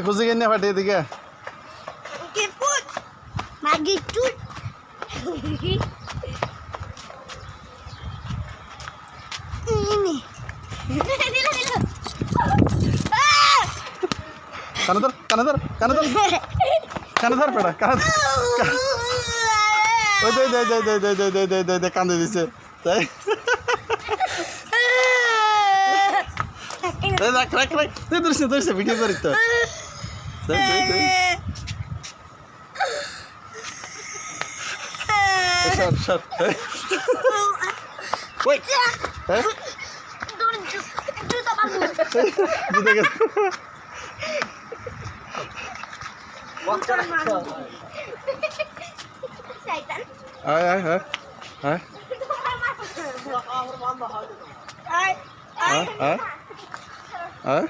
খুঁজে কিনে ফাটিয়ে দিকে কানাদার কানাদার কানাদার কানাদার পেড়া কানাদার ওই দে দে দে দে দে দে দে দে দে কান্দে দিছে তাই রাখ রাখ রাখ তুই ধরছে ধরছে ভিডিও করি তো সর সর ওই হ্যাঁ জিতে গেছে আয় আয় হ্যাঁ হ্যাঁ হ্যাঁ হ্যাঁ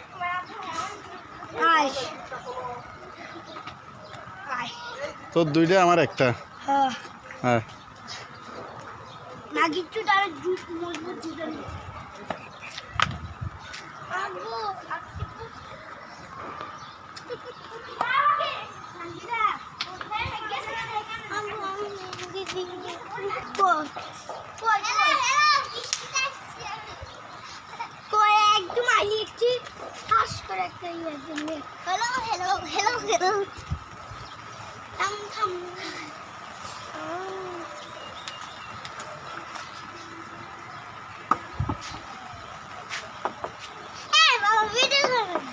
তোর দুইটা আমার একটা হ্যাঁ একদম আইলি একটি হাস করে একটা ইয়ে জন্য হ্যালো হ্যালো হ্যালো হ্যালো থাম থাম বাবা ভিডিও